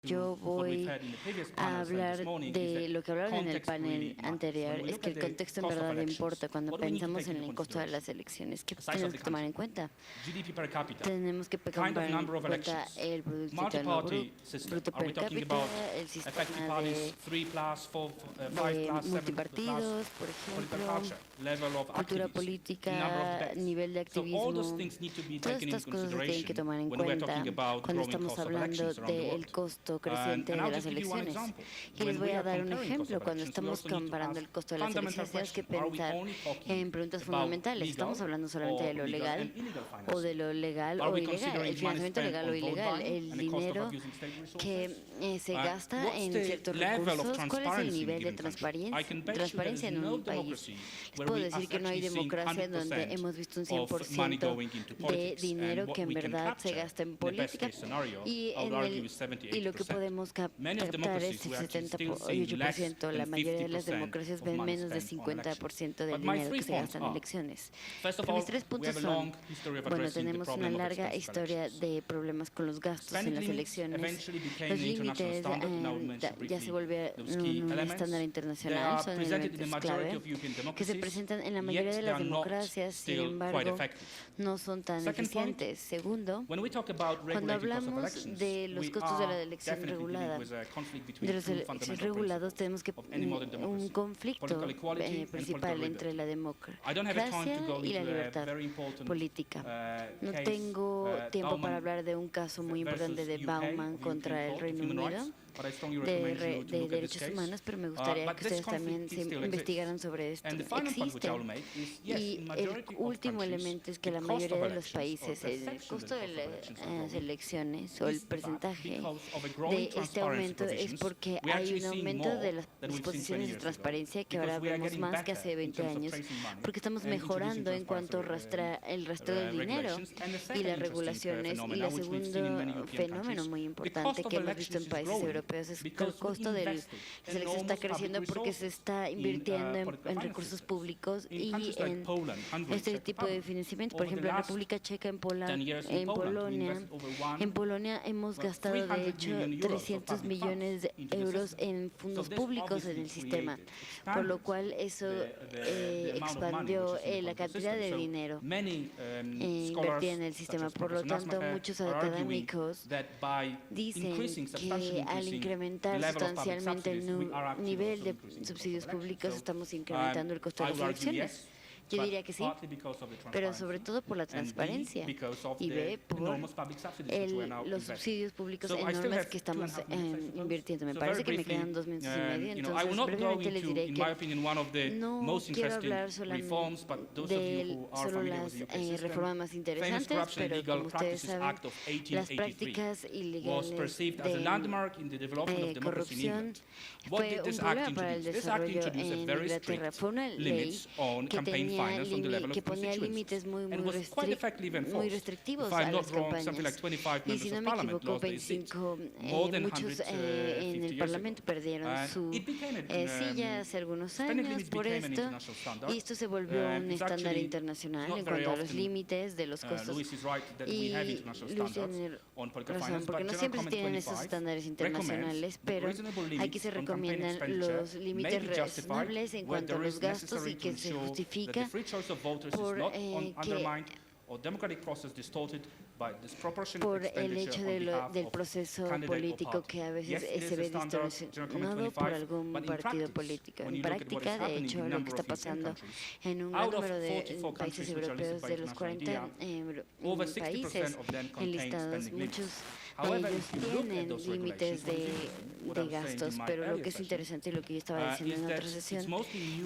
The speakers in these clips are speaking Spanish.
yo voy a hablar de lo que hablaron en el panel anterior, es que el contexto en verdad importa. Cuando pensamos en el costo de las elecciones, ¿qué tenemos que tomar en cuenta? Tenemos que tomar en cuenta el Producto Interno Bruto per cápita, el sistema de multipartidos, por ejemplo, cultura política, nivel de activismo. Todas estas cosas se tienen que tomar en cuenta cuando estamos hablando del costo creciente de las elecciones. Y les voy a dar un ejemplo. Cuando estamos comparando el costo de las elecciones, tenemos que pensar en preguntas fundamentales. ¿Estamos hablando solamente de lo legal o de lo legal o ilegal? El financiamiento legal o ilegal, el dinero que se gasta en ciertos recursos. ¿Cuál es el nivel de transparencia en un país? Les puedo decir que no hay democracia en donde hemos visto un 100% de dinero que en verdad se gasta en política y lo que podemos captar es el 78%. La mayoría de las democracias ven menos de 50% del dinero que se gasta en elecciones. Pero mis 3 puntos son, bueno, tenemos una larga historia de problemas con los gastos en las elecciones. Los límites ya se volvieron un estándar internacional, son elementos clave que se presentan en la mayoría de las democracias, sin embargo, no son tan eficientes. Segundo, cuando hablamos de los costos de la elección regulada, de los elecciones regulados, tenemos que un conflicto principal entre la democracia y la libertad política. No tengo tiempo para hablar de un caso muy importante de Bauman contra el Reino Unido de derechos humanos, pero me gustaría que ustedes también se investigaran sobre esto. Existe. Y el último elemento es que la mayoría de los países, el costo de las elecciones o el porcentaje de este aumento es porque hay un aumento de las disposiciones de transparencia que ahora vemos más que hace 20 años, porque estamos mejorando en cuanto a el rastro del dinero y las regulaciones. Y el segundo fenómeno muy importante que hemos visto en países europeos es que el costo de las elecciones está creciendo porque se está invirtiendo en recursos públicos y en este tipo de financiamiento. Por ejemplo, en República Checa, en Polonia hemos gastado de hecho 300 millones de euros en fondos públicos en el sistema, por lo cual eso expandió la cantidad de dinero invertida en el sistema. Por lo tanto, muchos académicos dicen que al incrementar sustancialmente el nivel de subsidios públicos estamos incrementando el costo de las elecciones. Yo diría que sí, pero sobre todo por la transparencia y por los subsidios públicos enormes que estamos invirtiendo. Me parece que me quedan 2 minutos y medio, entonces brevemente les diré que no quiero hablar solamente de solo las reformas más interesantes, pero como ustedes saben, las prácticas ilegales de corrupción fue un problema para el desarrollo en Inglaterra. Fue una ley que ponía límites muy restrictivos a las campañas. Y si no me equivoco, 25, muchos en el Parlamento perdieron su silla hace algunos años por esto. Y esto se volvió un estándar internacional en cuanto a los límites de los costos. Y Luis tiene razón, porque no siempre se tienen esos estándares internacionales, pero aquí se recomiendan los límites razonables en cuanto a los gastos y que se justifica por el hecho del proceso político que a veces se ve distorsionado por algún partido político. En práctica, de hecho, lo que está pasando en un gran número de países europeos, de los 40 países enlistados, muchos de ellos tienen límites de gastos, pero lo que es interesante y lo que yo estaba diciendo en otra sesión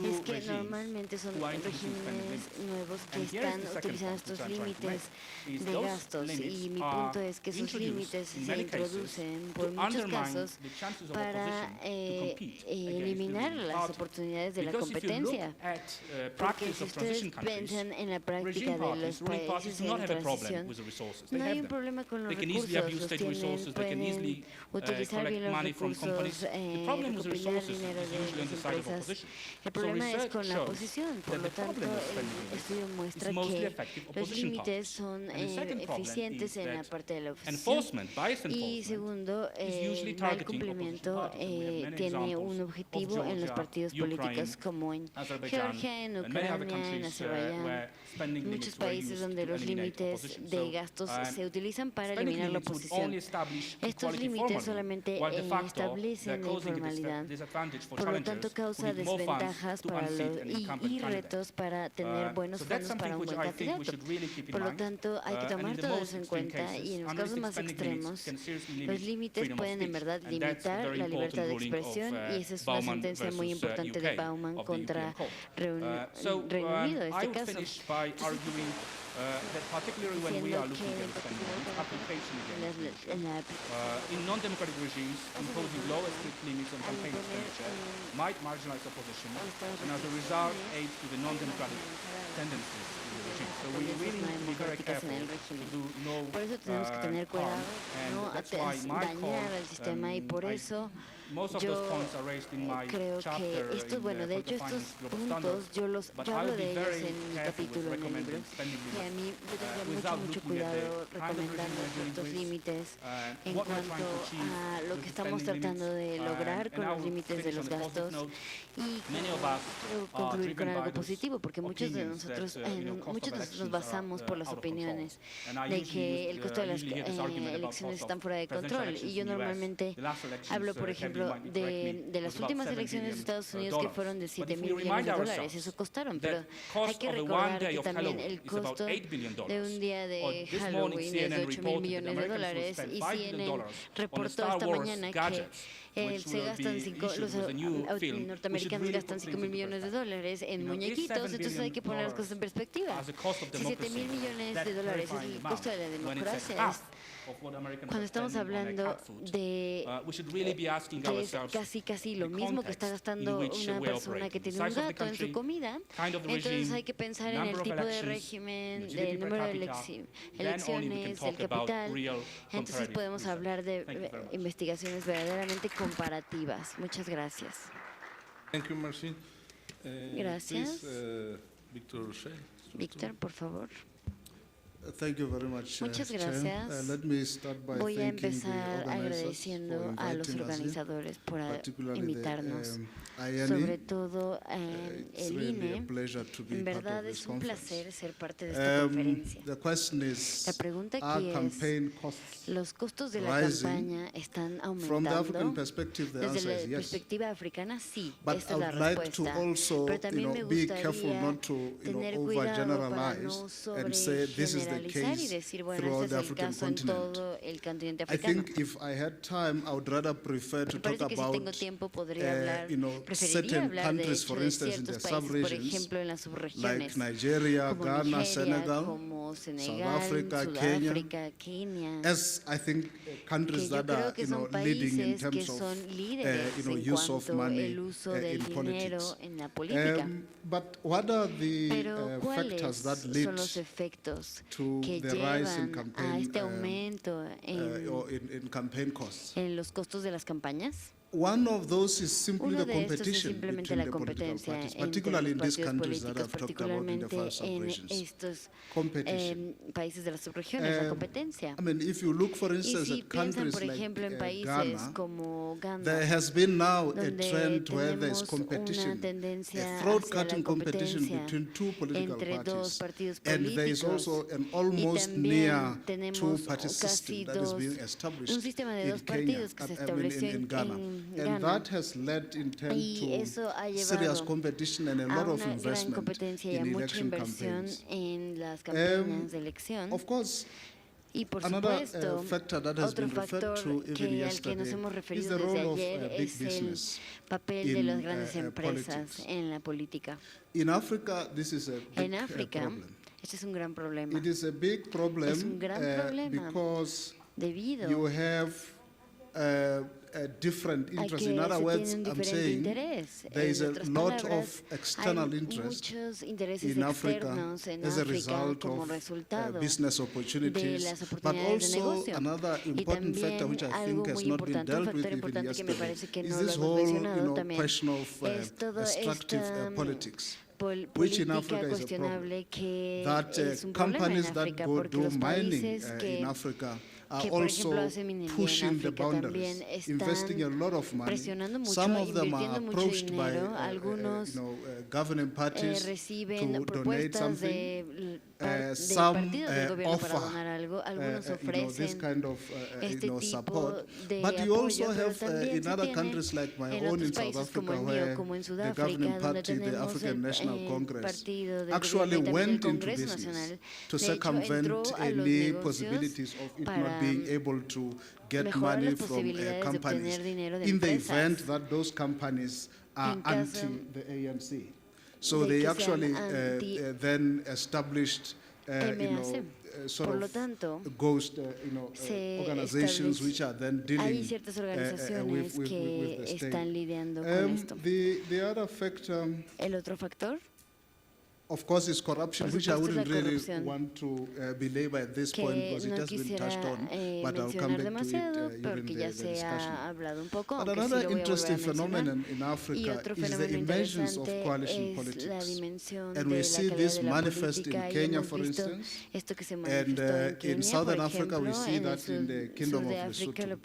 es que normalmente son regímenes nuevos que están utilizando estos límites de gastos, y mi punto es que esos límites se introducen por muchos casos para eliminar las oportunidades de la competencia, porque si ustedes piensan en la práctica de los países en transición, no hay un problema con los recursos, pueden utilizar bien los recursos, recopilar dinero de las empresas. El problema es con la oposición. Por lo tanto, el estudio muestra que los límites son eficientes eficientes en la parte de la oposición. Y segundo, el mal cumplimiento tiene un objetivo en los partidos políticos, como en Georgia, en Ucrania, en Azerbaiyán, muchos países donde los límites de gastos se utilizan para eliminar la oposición. Estos límites solamente establecen la informalidad, por lo tanto causa desventajas para y retos para tener buenos fondos para un buen candidato. Por lo tanto, hay que tomar todo eso en cuenta y en los casos más extremos, los límites pueden en verdad limitar la libertad de expresión y esa es una sentencia muy importante de Bauman contra Reino Unido, en este caso. That particularly when we are looking at the application again, in non-democratic regimes, imposing low and strict limits on campaign expenditure might marginalize opposition and as a result aid to the non-democratic tendencies in the regime. So we really need to be very careful to do no harm, and that's why my call, most of those points are raised in my chapter de hecho estos puntos yo hablo de ellos en mi capítulo en el libro y a mí yo tendría mucho cuidado recomendando estos límites en cuanto a lo que estamos tratando de lograr con los límites de los gastos y concluir con algo positivo porque muchos de nosotros nos basamos por las opiniones de que el costo de las elecciones están fuera de control y yo normalmente hablo por ejemplo de las últimas elecciones de Estados Unidos que fueron de $7 mil millones de dólares, eso costaron, pero hay que recordar que también el costo de un día de Halloween es de $8 mil millones de dólares y CNN reportó esta mañana que se gastan los norteamericanos gastan $5 mil millones de dólares en muñequitos, entonces hay que poner las cosas en perspectiva. Si $7 mil millones de dólares es el costo de la democracia, cuando estamos hablando de casi lo mismo que está gastando una persona que tiene un gato en su comida, entonces hay que pensar en el tipo de régimen, del número de elecciones, del capital, entonces podemos hablar de investigaciones verdaderamente comparativas. Muchas gracias. Gracias. Víctor, por favor. Muchas gracias. Voy a empezar agradeciendo a los organizadores por invitarnos, sobre todo el INE. En verdad es un placer ser parte de esta conferencia. La pregunta aquí es, ¿los costos de la campaña están aumentando? Desde la perspectiva africana, sí, esta es la respuesta. Pero también me gustaría tener cuidado para no sobregeneralizar y decir, bueno, este es el caso en todo el continente africano. Me parece que si tengo tiempo podría preferiría hablar de hecho de ciertos países, por ejemplo en las subregiones, como Nigeria, como Senegal, Sudáfrica, Kenia, que yo creo que son países que son líderes en cuanto al uso del dinero en la política. Pero ¿cuáles son los efectos que llevan a este aumento en los costos de las campañas? One of those is simply Uno the de estos es competition simplemente between la the political competencia parties, entre particularly in los these partidos countries that políticos, I've talked about in the particularmente first en subregions. estos Competition. países de las subregiones, la competencia. I mean, if you look, for Y instance, si at piensan, countries por ejemplo, en like países Ghana, como Ghana, there has been now a donde trend where there's tenemos competition, una tendencia a hacia throat-cutting la competition competencia between two political entre dos parties. partidos And there is políticos also an y almost near también tenemos two-party casi system that is being established un sistema de in dos Kenya, partidos que se estableció in Ghana. en And Ghana. that has led in turn Y eso ha to serious llevado competition and a a lot of una gran investment competencia y a in mucha election inversión campaigns. en las campañas de elección. Of course, Y por another supuesto, factor that has otro been referred factor to even que al que nos yesterday hemos is referido the desde role of ayer big es el business papel de in, las grandes empresas politics. en la política. In Africa, this is a big En África, problem. este es un gran problema. It is a big problem Es un gran problema because debido you have different interests. In other words, I'm saying there is a lot of external interest in Africa as a result of business opportunities, but also another important factor which I think has not been dealt with even yesterday is this whole question of extractive politics, which in Africa is a problem. That companies that go do mining in Africa are also pushing the boundaries, investing a lot of money. Some of them are approached by governing parties to donate something. Some offer this kind of support. But you also have in other countries like my own in South Africa, where the governing party, the African National Congress, actually went into business to circumvent any possibilities of it not being able to get money from companies in the event that those companies are anti the ANC. So they actually then established sort of ghost organizations which are then dealing with the state. The other factor, of course, is corruption, which I wouldn't really want to belabor at this point because it has been touched on, but I'll come back to it during the discussion. But another interesting phenomenon in Africa is the emergence of coalition politics. And we see this manifest in Kenya, for instance, and in Southern Africa, we see that in the Kingdom of Lesotho.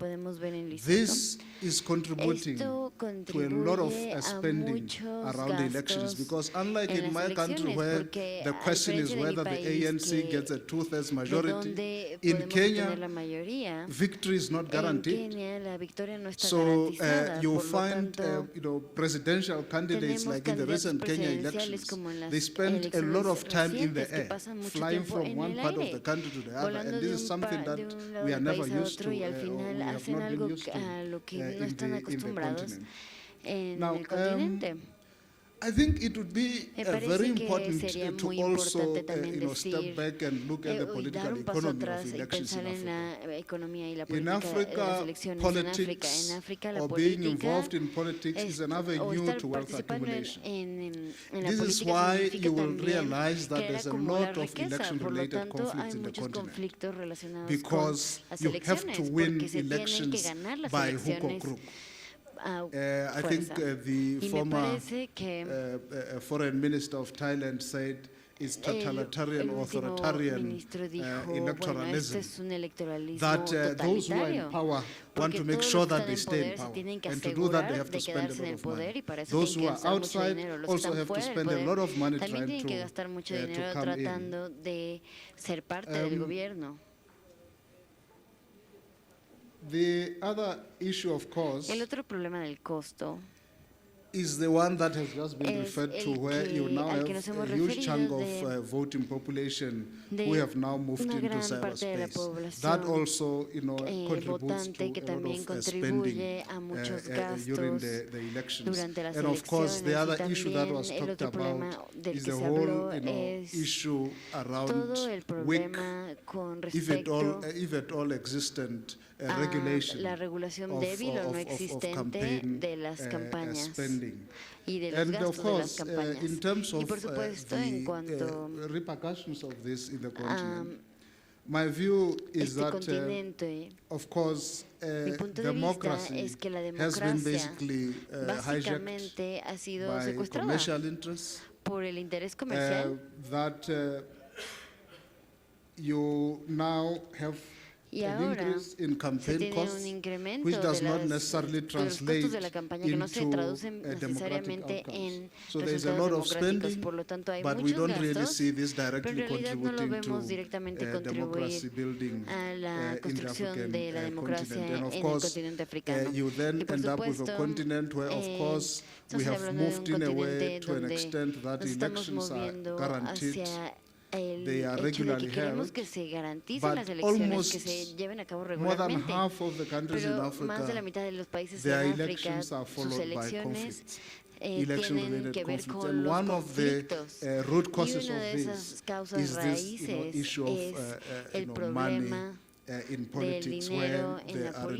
This is contributing to a lot of spending around the elections because unlike in my country, where the question is whether the ANC gets a 2/3 majority, in Kenya, victory is not guaranteed. So you'll find presidential candidates like in the recent Kenya elections, they spend a lot of time in the air, flying from one part of the country to the other, and this is something that we are never used to, or we have not been used to in the continent. Now, I think it would be very important to also step back and look at the political economy of elections in Africa. In Africa, politics or being involved in politics is an avenue to wealth accumulation. This is why you will realize that there's a lot of election-related conflicts in the continent because you have to win elections by hook or crook. I think the former foreign minister of Thailand said it's totalitarian, authoritarian electoralism, that those who are in power want to make sure that they stay in power. And to do that, they have to spend a lot of money. Those who are outside also have to spend a lot of money trying to come in. The other issue, of course, is the one that has just been referred to, where you now have a huge chunk of voting population who have now moved into cyberspace. That also, contributes to a lot of spending during the elections. And of course, the other issue that was talked about is the whole, issue around weak, if at all existent, regulation of campaign spending. And of course, in terms of the repercussions of this in the continent, my view is that, of course, democracy has been basically hijacked by commercial interests, that you now have an increase in campaign costs, which does not necessarily translate into democratic outcomes. So there's a lot of spending, but we don't really see this directly contributing to democracy building in the African continent. And of course, you then end up with a continent where, of course, we have moved in a way to an extent that elections are guaranteed. They are regularly held, but almost more than half of the countries in Africa, their elections are followed by conflicts, election-related conflicts. And one of the root causes of this is this issue of money in politics, where there aren't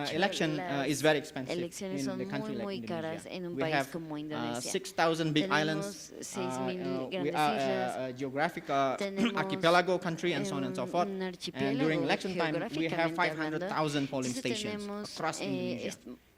election is very expensive. elecciones son muy caras en un país como Indonesia. 6,000 big islands. 6,000 We grandes are islas. a geographic archipelago country and so on and so forth. Un And archipiélago during election time, we have geográficamente hablando. 500,000 polling Entonces stations tenemos across Indonesia.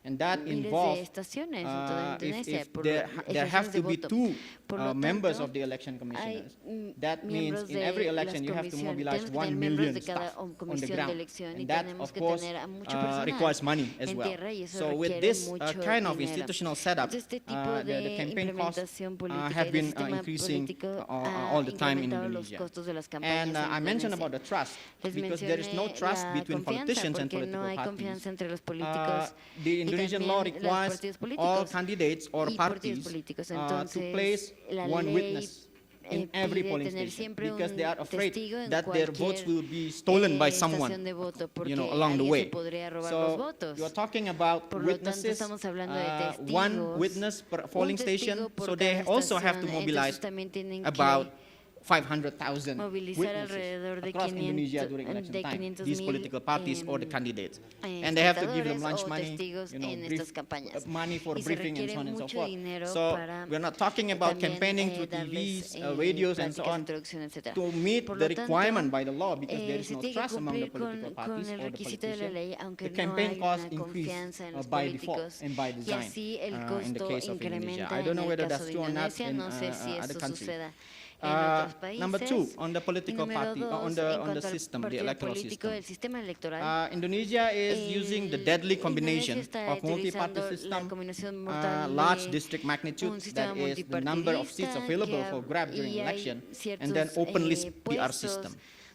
And that miles de involves estaciones en toda Indonesia if por there have estaciones to de be voto. two Por lo members tanto, of the election commissioners. hay That means miembros in de every las election you have to comisiones. mobilize Tenemos que 1 tener miembros million de cada staff on the comisión de ground. elección y And that, tenemos of que course, tener a mucho personal requires money as en well. tierra y eso So with requiere this mucho kind of dinero. institutional setup, Entonces, este tipo the de campaign costs implementación política have y de been sistema increasing político all the time in incrementado los Indonesia. costos de las And campañas I en mentioned Indonesia. about the trust, Les because there is no mencioné trust la between confianza politicians and porque no political hay parties. confianza entre los políticos The y Indonesian law también los requires partidos all políticos candidates or y partidos parties políticos. to Entonces, place la one ley witness in every pide polling tener station siempre because un they are afraid testigo en that their votes cualquier, will be stolen by someone, estación de voto porque along the alguien way. se podría robar los So votos. you are talking about Por lo tanto, witnesses, estamos hablando de testigos, one witness per polling un testigo station, por so they cada also have to estación. mobilize Entonces, también tienen about que 500,000 movilizar alrededor witnesses de across Indonesia 500 during election de time, 500,000 these political parties or the candidates. espectadores And they have to give them lunch o money, testigos en estas campañas. money for Y se briefing and requiere so on and so mucho forth. dinero So para we're not talking about también, campaigning through darles, TVs, radios and so pláticas de on introducción, etcétera. to meet Por the lo tanto, requirement by the law because there is se no tiene que trust among the cumplir political con parties el or the requisito de la politicians. ley, aunque The no campaign hay costs una increase confianza en los by default políticos and by y design así el in the costo case of Indonesia. incrementa I don't know en el whether caso that's de true or not Indonesia, in no sé si other eso countries. suceda en otros países. Number two, on the political Número party, dos, on en the cuanto al system, the partido electoral político, system. el sistema electoral. Indonesia is using the deadly combination Indonesia está of multi-party utilizando la system, combinación mortal large de district magnitude, un sistema that is the number of seats multipartidista available que for grab during y hay election, ciertos, and then open list PR puestos system.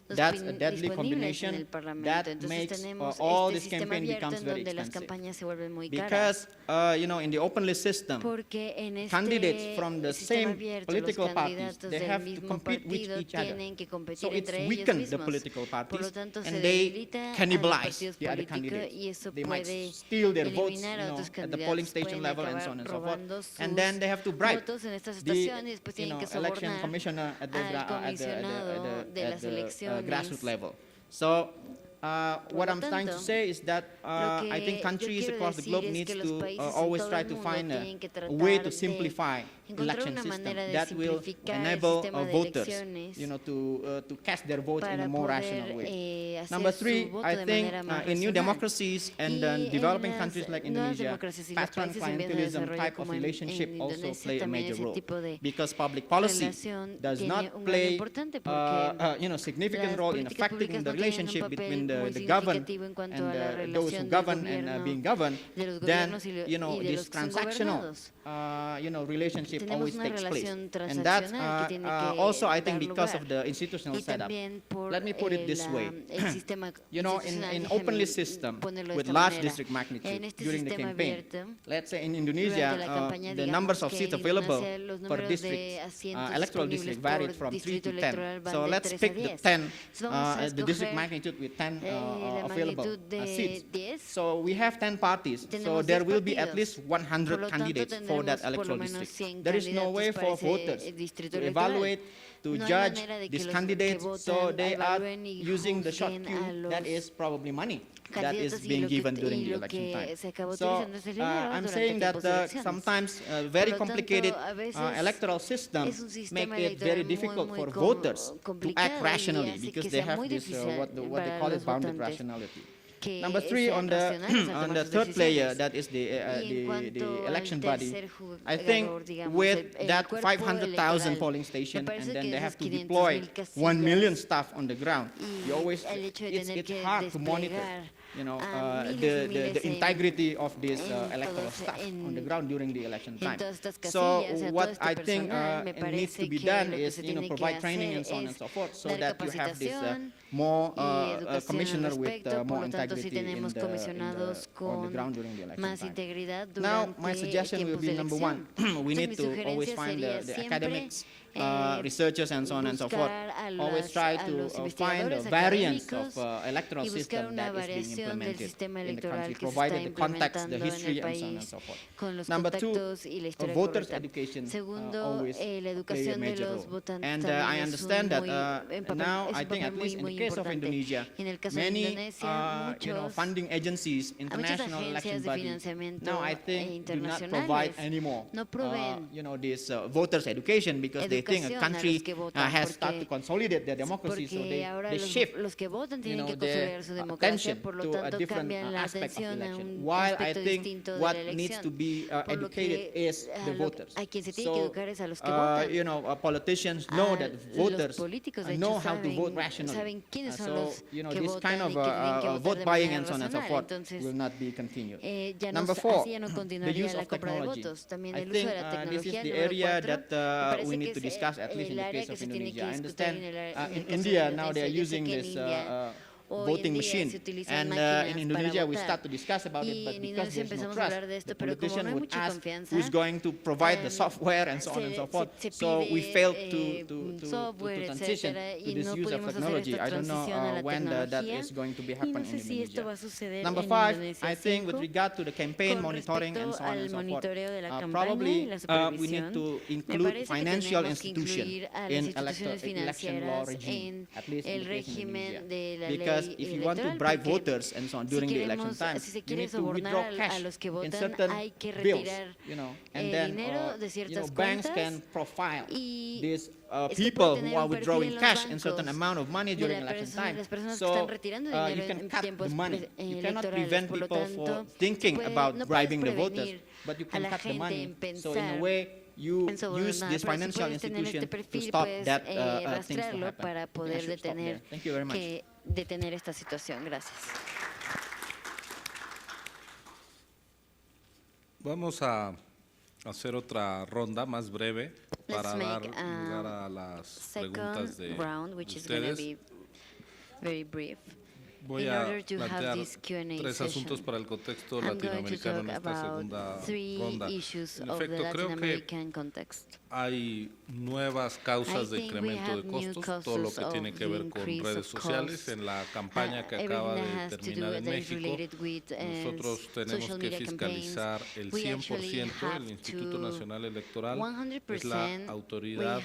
That's a deadly disponibles en combination el Parlamento. that Entonces makes tenemos all este this sistema campaign abierto becomes en very donde las expensive. campañas se vuelven muy caras. Because, in the open list system, Porque en este candidates from the sistema same abierto, political los parties, candidatos they del have to mismo compete with partido each other. tienen que competir So it's entre ellos weakened the mismos. political Por lo parties, tanto, se and they debilita a los cannibalize partidos the other políticos candidates. y eso They might puede steal their votes, eliminar a otros at the polling candidatos, station pueden level and so acabar on and so forth. robando sus And then they have to bribe votos en estas the estaciones y después tienen que election sobornar commissioner at the, al comisionado de las elecciones. grassroots level. So what lo I'm trying to tanto, say is that lo I think que countries yo quiero across the decir globe es needs que los to países en always todo try el to mundo find tienen que a tratar way to de simplify encontrar election una system manera de that will simplificar el enable sistema de voters, elecciones to cast their votes in para a more poder rational way. hacer Number su three, voto I de think manera más in new racional. democracies and Y en developing las countries like nuevas Indonesia, democracias y los patron países en vías de clientelism desarrollo type of como en relationship also Indonesia play a también major ese role tipo de because public policy relación does tiene not un gran play importante porque significant las role in políticas affecting públicas the no tienen un relationship papel between muy the governed significativo en cuanto a la and those who relación del govern and gobierno, being governed, de los then gobiernos y de los this que son transactional gobernados. relationship Tenemos always una takes place. relación And that's transaccional que tiene que also I think dar because lugar. of the institutional Y setup. también por Let me put it this way. el sistema In institucional, open déjeme list system ponerlo de with esta large manera. district magnitude En este during the sistema campaign, abierto, let's say in durante la Indonesia, campaña, the digamos numbers of que seats en available Indonesia los per números de district, asientos electoral disponibles district por varied from 3 distrito to 10. electoral van So de let's 3 a pick the 10. 10, Entonces vamos a the district escoger, magnitude with 10 la available magnitud de seats. 10. So we have 10 parties, so Tenemos there 10 will be at partidos. least Por 100 lo tanto, candidates for that tendremos por lo electoral menos district. 100 There is no way candidatos for para ese voters distrito to electoral. evaluate, to No hay judge manera de que these los candidates, que so votan they are evalúen y using the short juzguen a queue that los is probably money that is candidatos y being lo que given during y the lo election que time. se acabó So utilizando ese dinero I'm durante saying that tiempos de elecciones. sometimes very Por lo tanto, complicated a veces electoral system es un sistema make it very electoral muy, difficult muy for voters to complicado act y rationally hace because que they sea have muy this difícil what they para call it los bounded votantes rationality. que Number three, on sean racionales the al on tomar the sus third player, decisiones. that is Y en the cuanto election al body. tercer I think jugador, digamos, with el that cuerpo 500,000 electoral, polling me station, and parece then que they esas have to 500,000 deploy 1 million casillas staff on the ground. You always, el hecho de tener it's que hard to monitor, desplegar a miles y the miles integrity of this en electoral todos- staff en- on the ground during the election en time. todas estas So casillas, a todo what este I think personal, me needs to parece be que done lo que is, se tiene que provide training and hacer so on and es so forth, so dar that you have this capacitación more y educación al commissioner with respecto, por more lo tanto, si integrity tenemos comisionados on the con ground during the election más time. integridad Now, durante my suggestion will tiempos be de number elección. one. We Entonces, need mi to always sugerencia find sería the siempre academics researchers and so on and so forth always try to find a variance of electoral system that is being implemented in the country, provided the context, the history, and so on and so forth. Number two, voters' education always play a major role. And I understand that now, I think at least in the case of Indonesia, many funding agencies, international election bodies, now I think do not provide anymore this voters' education, because they think a country has started to consolidate their democracy, so they shift their attention to a different aspect of election. While I think what needs to be educated is the voters. So, politicians know that voters know how to vote rationally. So, this kind of vote buying and so on and so forth will not be continued. Number four, the use of technology. I think this is the area that we need to discuss, at least in the case of Indonesia. I understand in India now they are using this voting machine, and in Indonesia we start to discuss about it, but because there's no trust, the politician would ask who's going to provide the software and so on and so forth. So we failed to transition to this use of technology. I don't know when that is going to be happening in Indonesia. Number five, I think with regard to the campaign monitoring and so on and so forth, probably we need to include financial institutions in election law regime, at least in the case of Indonesia. Because if you want to bribe voters and so on during the election time, you need to withdraw cash in certain bills, and then banks can profile these people who are withdrawing cash in certain amount of money during election time. So you can cut the money. You cannot prevent people from thinking about bribing the voters, but you can cut the money. So in a way, you use this financial institution to stop that things from happening. Thank you very much. Detener esta situación. Gracias. Vamos a hacer otra ronda más breve para dar lugar a las preguntas de ustedes. Voy a plantear tres asuntos para el contexto latinoamericano en esta segunda ronda. En efecto, creo que hay nuevas causas de incremento de costos, todo lo que tiene que ver con redes sociales. En la campaña que acaba de terminar en México, nosotros tenemos que fiscalizar el 100%. El Instituto Nacional Electoral es la autoridad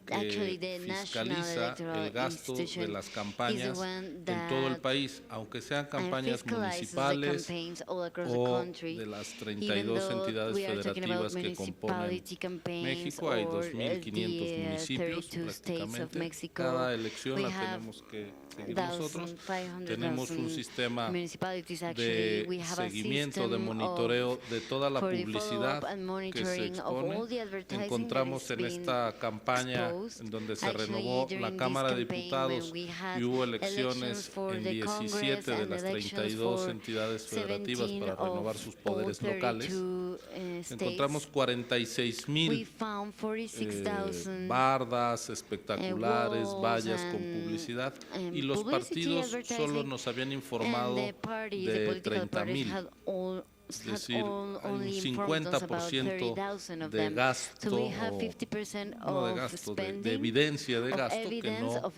que fiscaliza el gasto de las campañas en todo el país, aunque sean campañas municipales o de las 32 entidades federativas que componen México. Hay 2.500 municipios prácticamente. Cada elección la tenemos que seguir nosotros. Tenemos un sistema de seguimiento, de monitoreo de toda la publicidad que se expone. Encontramos en esta campaña en donde se renovó la Cámara de Diputados y hubo elecciones en 17 de las 32 entidades federativas para renovar sus poderes locales. Encontramos 46,000 bardas espectaculares, vallas con publicidad, y los partidos solo nos habían informado de 30,000. Es decir, hay un 50% de gasto, no de gasto, de evidencia de gasto que no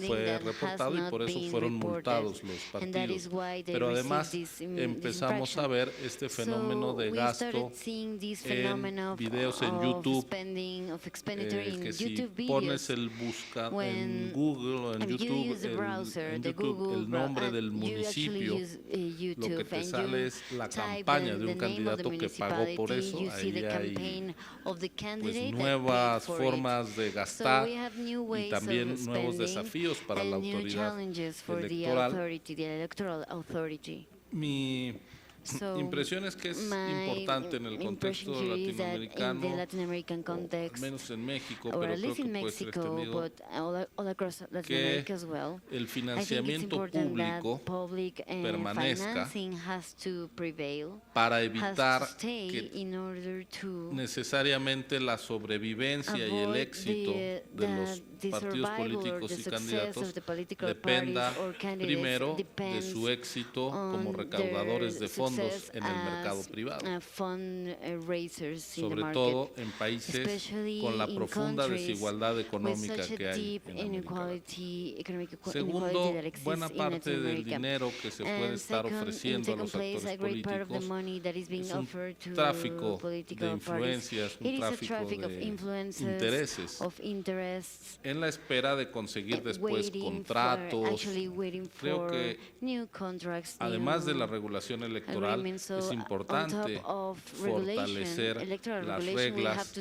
fue reportado, y por eso fueron multados los partidos. Pero además empezamos a ver este fenómeno de gasto en videos en YouTube, que si pones el busca en Google o en YouTube, el nombre del municipio, lo que te sale es la campaña de un candidato que pagó por eso. Ahí hay pues nuevas formas de gastar y también nuevos desafíos para la autoridad electoral. Mi impresión es que es importante en el contexto latinoamericano, o menos en México, pero creo que puede ser extendido, que el financiamiento público permanezca para evitar que necesariamente la sobrevivencia y el éxito de los partidos políticos y candidatos dependa primero de su éxito como recaudadores de fondos fondos en el mercado privado, sobre todo en países con la profunda desigualdad económica que hay en América. Segundo, buena parte del dinero que se puede estar ofreciendo a los actores políticos es un tráfico de influencias, un tráfico de intereses, en la espera de conseguir después contratos. Creo que además de la regulación electoral es importante fortalecer las reglas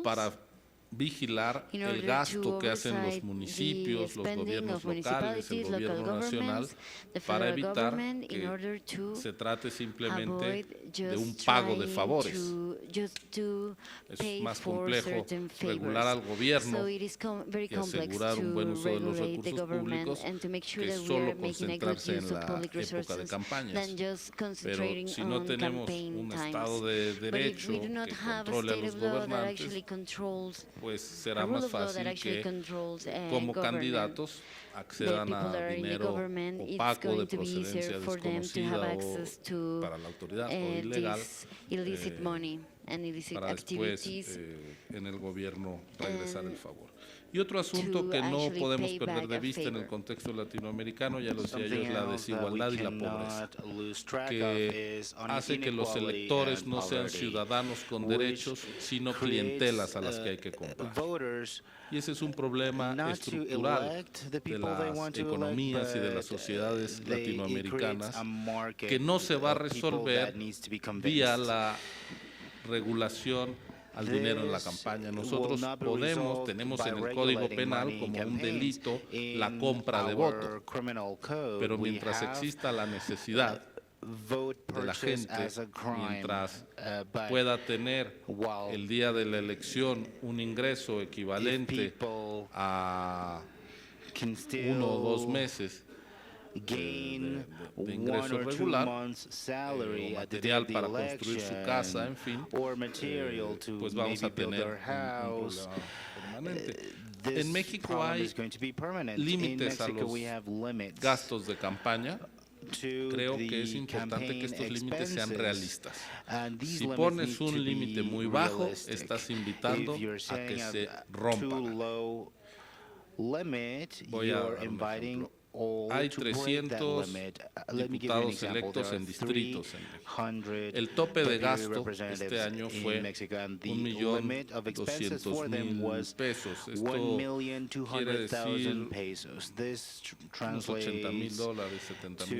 para vigilar el gasto que hacen los municipios, los gobiernos locales, el gobierno nacional, para evitar que se trate simplemente de un pago de favores. Es más complejo regular al gobierno y asegurar un buen uso de los recursos públicos que solo concentrarse en la época de campañas. Pero si no tenemos un Estado de Derecho que controle a los gobernantes, pues será más fácil que como candidatos accedan a dinero opaco de procedencia desconocida o para la autoridad o ilegal para después en el gobierno regresar el favor. Y otro asunto que no podemos perder de vista en el contexto latinoamericano, ya lo decía yo, es la desigualdad y la pobreza, que hace que los electores no sean ciudadanos con derechos, sino clientelas a las que hay que comprar. Y ese es un problema estructural de las economías y de las sociedades latinoamericanas que no se va a resolver vía la regulación al dinero en la campaña. Nosotros tenemos en el Código Penal como un delito la compra de voto, pero mientras exista la necesidad de la gente, mientras pueda tener el día de la elección un ingreso equivalente a 1 o 2 meses de ingreso regular, o material para construir su casa, en fin, pues vamos a tener un problema permanente. En México hay límites a los gastos de campaña. Creo que es importante que estos límites sean realistas. Si pones un límite muy bajo, estás invitando a que se rompan. Voy a dar un ejemplo. Hay 300 diputados electos en distritos en México. El tope de gasto este año fue $1.200.000 pesos. Esto quiere decir unos $80,000, $70,000